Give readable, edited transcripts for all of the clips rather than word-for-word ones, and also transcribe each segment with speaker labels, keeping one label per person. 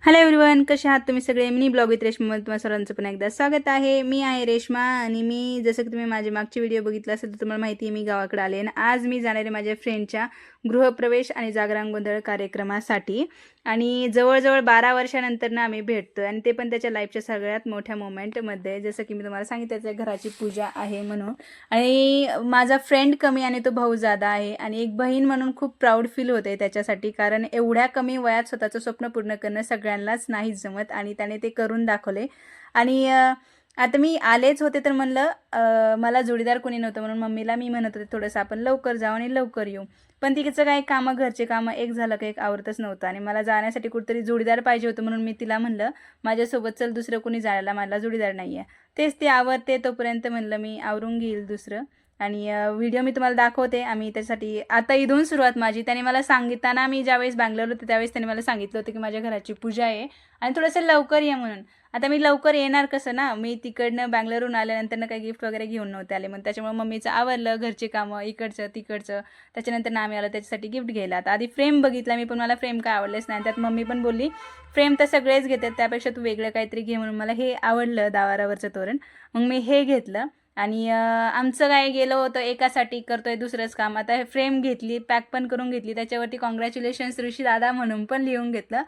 Speaker 1: Hello everyone, कसे आहात तुम्ही सगळे? मिनी ब्लॉग विथ रेश्मामध्ये तुम्हाला सर्वांचं पण एकदा स्वागत आहे. मी आहे रेश्मा आणि मी जसं की तुम्ही माझे मागचे व्हिडिओ बघितला असेल तर तुम्हाला माहिती आहे मी गावाकडे आले आणि आज मी जाणार आहे माझ्या फ्रेंडच्या गृहप्रवेश आणि जागरण गोंधळ कार्यक्रमासाठी. आणि जवळजवळ 12 वर्षानंतर ना आम्ही भेटतो आणि ते पण त्याच्या लाईफच्या सगळ्यात मोठ्या मोमेंटमध्ये. जसं की मी तुम्हाला सांगितलं त्याच्या घराची पूजा आहे म्हणून. आणि माझा फ्रेंड कमी आणि तो भाऊ जादा आहे आणि एक बहीण म्हणून खूप प्राऊड फील होते त्याच्यासाठी, कारण एवढ्या कमी वयात स्वतःचं स्वप्न पूर्ण करणं सगळ्यांनाच नाही जमत आणि त्याने ते करून दाखवले. आणि आता मी आलेच होते तर म्हणलं मला जोडीदार कोणी नव्हतं म्हणून मम्मीला मी म्हणत होते थोडंसं आपण लवकर जाऊ आणि लवकर येऊ. पण तिचं काही कामं घरचे कामं एक झालं का एक आवरतच नव्हतं आणि मला जाण्यासाठी कुठेतरी जोडीदार पाहिजे होतं म्हणून मी तिला म्हणलं माझ्यासोबत चल, दुसरं कोणी जायला मला जोडीदार नाही आहे. तेच ते आवरते तोपर्यंत म्हणलं मी आवरून घेईल दुसरं. आणि व्हिडिओ मी तुम्हाला दाखवते. आम्ही त्यासाठी आता इथून सुरुवात माझी. त्याने मला सांगितताना मी ज्यावेळेस बँगलोर होते त्यावेळेस त्याने मला सांगितलं होतं की माझ्या घराची पूजा आहे आणि थोडंसं लवकर ये म्हणून. आता मी लवकर येणार कसं ना, मी तिकडनं बँगलोरहून आल्यानंतर काही गिफ्ट वगैरे घेऊन नव्हते आले म्हणून. त्याच्यामुळे मम्मीचं आवरलं घरचे कामं इकडचं तिकडचं. त्याच्यानंतर आम्ही आलो त्याच्यासाठी गिफ्ट घ्यायला. आता आधी फ्रेम बघितला मी, पण मला फ्रेम काय आवडलेच नाही. त्यात मम्मी पण बोलली फ्रेम तर सगळेच घेतात त्यापेक्षा तू वेगळं काहीतरी घे म्हणून. मला हे आवडलं दारावरचं तोरण, मग मी हे घेतलं. आणि आमचं काय गेलं होतं एकासाठी करतोय दुसरंच काम. आता हे फ्रेम घेतली, पॅक पण करून घेतली, त्याच्यावरती कॉंग्रॅच्युलेशन्स ऋषी दादा म्हणून पण लिहून घेतलं.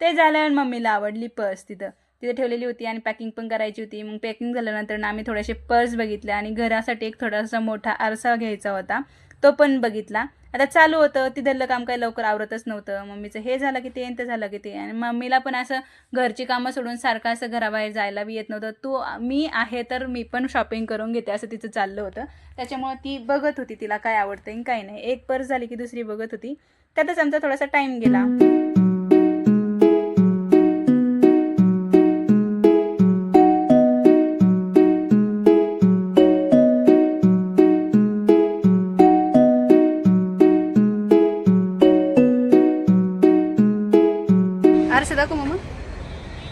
Speaker 1: ते झालं आणि मम्मीला आवडली पर्स तिथं तिथे ठेवलेली होती आणि पॅकिंग पण करायची होती. मग पॅकिंग झाल्यानंतर आम्ही थोडेसे पर्स बघितले आणि घरासाठी एक थोडासा मोठा आरसा घ्यायचा होता, तो पण बघितला. आता चालू होतं तिथलं काम काही लवकर आवरतच नव्हतं. मम्मीचं हे झालं की ते ते झालं की ते, आणि मम्मीला पण असं घरची कामं सोडून सारखं असं घराबाहेर जायला बी येत नव्हतं. मी आहे तर मी पण शॉपिंग करून घेते असं तिचं चाललं होतं. त्याच्यामुळं ती बघत होती तिला काय आवडतं आणि काय नाही. एक पर्स झाली की दुसरी बघत होती. त्यातच आमचा थोडासा टाईम गेला. आरसे दाखव मम्मा.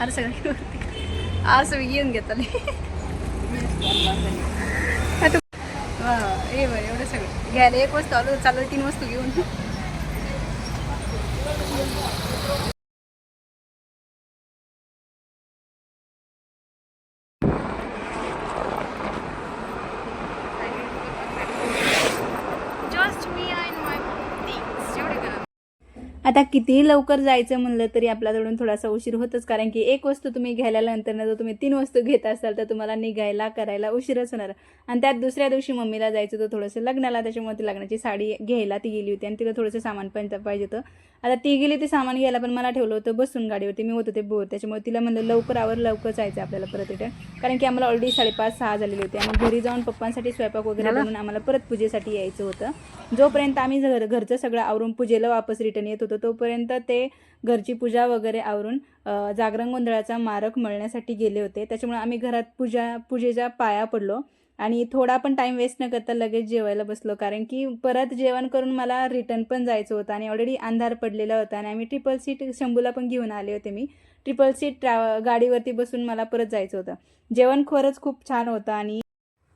Speaker 1: आरसे आरसे घेऊन घेतले. आता हे बरं एवढं सगळं घ्यायला एक वस्तू आलो चालू 3 वस्तू घेऊन. आता कितीही लवकर जायचं म्हणलं तरी आपल्याकडून थोडासा उशीर होतच, कारण की एक वस्तू तुम्ही घ्यायला नंतर जर तुम्ही 3 वस्तू घेत असाल तर तुम्हाला निघायला करायला उशीरच होणार. आणि त्यात दुसऱ्या दिवशी मम्मीला जायचं होतं थोडंसं लग्नाला, त्याच्यामुळे ती लग्नाची साडी घ्यायला ती गेली होती आणि तिला थोडंसं सामान पण पाहिजे होतं. आता ती गेली ते सामान घ्यायला, पण मला ठेवलं होतं बसून गाडीवरती, मी होते बोर. त्याच्यामुळे तिला म्हणलं लवकर आवर, लवकर जायचं आपल्याला परत रिटर्न, कारण की आम्हाला ऑलरेडी 5:30-6 झालेली होती आणि घरी जाऊन पप्पांसाठी स्वयंपाक वगैरे बनवून आम्हाला परत पूजेसाठी यायचं होतं. जोपर्यंत आम्ही घरचं सगळं आवरून पूजेला वापस रिटर्न येत होतो तोपर्यंत ते घरची पूजा वगैरे आवरून जागरण गोंधळाचा मारक मळण्यासाठी गेले होते. त्याच्यामुळे आम्ही घरात पूजेच्या पाया पडलो आणि थोडा पण टाईम वेस्ट न करता लगेच जेवायला बसलो, कारण की परत जेवण करून मला रिटर्न पण जायचं होतं आणि ऑलरेडी अंधार पडलेला होता. आणि आम्ही ट्रिपल सीट शंभूला पण घेऊन आले होते. मी ट्रिपल सीट गाडीवरती बसून मला परत जायचं होतं. जेवण खरंच खूप छान होतं.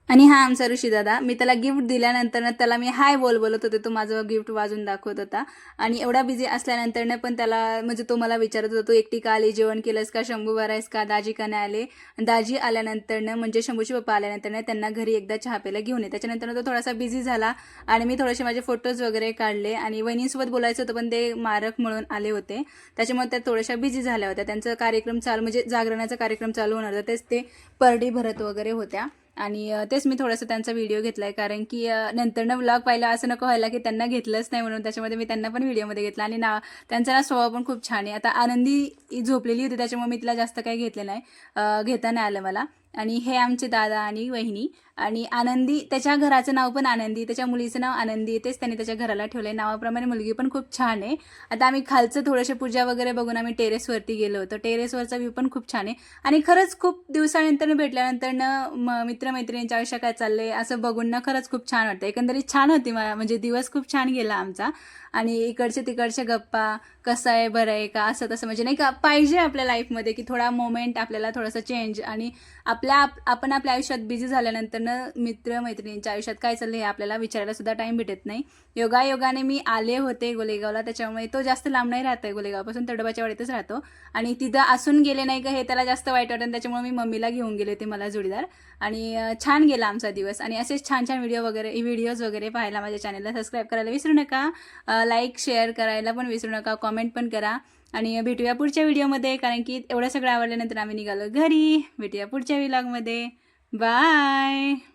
Speaker 1: आणि हा आमचा ऋषी दादा, मी त्याला गिफ्ट दिल्यानंतर त्याला मी हाय बोलत होते, तो माझं गिफ्ट वाजून दाखवत होता. आणि एवढा बिझी असल्यानंतर पण त्याला म्हणजे तो मला विचारत होता तू एकटी का आली, जेवण केलंस का, शंभू बरायस का, दाजी का नाही आले. दाजी आल्यानंतर म्हणजे शंभूचे पप्पा आल्यानंतर त्यांना घरी एकदा चहा प्यायला घेऊन ये. त्याच्यानंतर तो थोडासा बिझी झाला आणि मी थोडेसे माझे फोटोज वगैरे काढले आणि वहिनींसोबत बोलायचं होतं पण ते मारक म्हणून आले होते, त्याच्यामुळे त्या थोड्याशा बिझी झाल्या होत्या. त्यांचा कार्यक्रम चालू म्हणजे जागरणाचा कार्यक्रम चालू होणार होता, तेच ते परडी भरत वगैरे होत्या. आणि तेच मी थोडासा त्यांचा व्हिडिओ घेतला आहे, कारण की नंतरनं व्लॉग पाहिला असं नको व्हायला की त्यांना घेतलंच नाही म्हणून. त्याच्यामध्ये मी त्यांना पण व्हिडिओमध्ये घेतला आणि त्यांचा स्वभाव पण खूप छान आहे. आता आनंदी झोपलेली होती त्याच्यामुळे मी तिला जास्त काही घेतलं नाही, घेता नाही आलं मला. आणि हे आमचे दादा आणि वहिनी. आणि आनंदी, त्याच्या घराचं नाव पण आनंदी, त्याच्या मुलीचं नाव आनंदी, तेच त्यांनी त्याच्या घराला ठेवलं आहे नावाप्रमाणे. मुलगी पण खूप छान आहे. आता आम्ही खालचं थोडंसं पूजा वगैरे बघून आम्ही टेरेसवरती गेलो होतो. टेरेसवरचा व्ह्यू पण खूप छान आहे आणि खरंच खूप दिवसानंतर भेटल्यानंतर मित्रमैत्रिणींच्या आयुष्यात काय चाललंय असं बघून ना खरंच खूप छान वाटतं. एकंदरीत छान होती म्हणजे दिवस खूप छान गेला आमचा. आणि इकडचे तिकडचे गप्पा कसं आहे, बरं आहे का, असं तसं म्हणजे नाही का, पाहिजे आपल्या लाईफमध्ये की थोडा मोमेंट आपल्याला थोडंसं चेंज. आणि आपण आपल्या आयुष्यात बिझी झाल्यानंतरनं मित्र-मैत्रिणींच्या आयुष्यात काय चाललं हे आपल्याला विचारायला सुद्धा टाईम भेटत नाही. योगायोगाने मी आले होते गोलेगावला, त्याच्यामुळे तो जास्त लांब नाही राहत आहे गोलेगावपासून, तडोबाच्या वाडीतच राहतो. आणि तिथं असून गेले नाही का हे त्याला जास्त वाईट वाटतं, त्याच्यामुळे मी मम्मीला घेऊन गेले होते मला जोडीदार. आणि छान गेला आमचा दिवस. आणि असेच छान छान व्हिडिओज वगैरे पाहायला माझ्या चॅनलला सबस्क्राईब करायला विसरू नका. लाईक शेअर करायला पण विसरू नका, कॉमेंट पण करा. आणि भेटूया पुढच्या व्हिडिओमध्ये, कारण की एवढं सगळं आवडल्यानंतर आम्ही निघालो घरी. भेटूया पुढच्या व्लॉगमध्ये. बाय.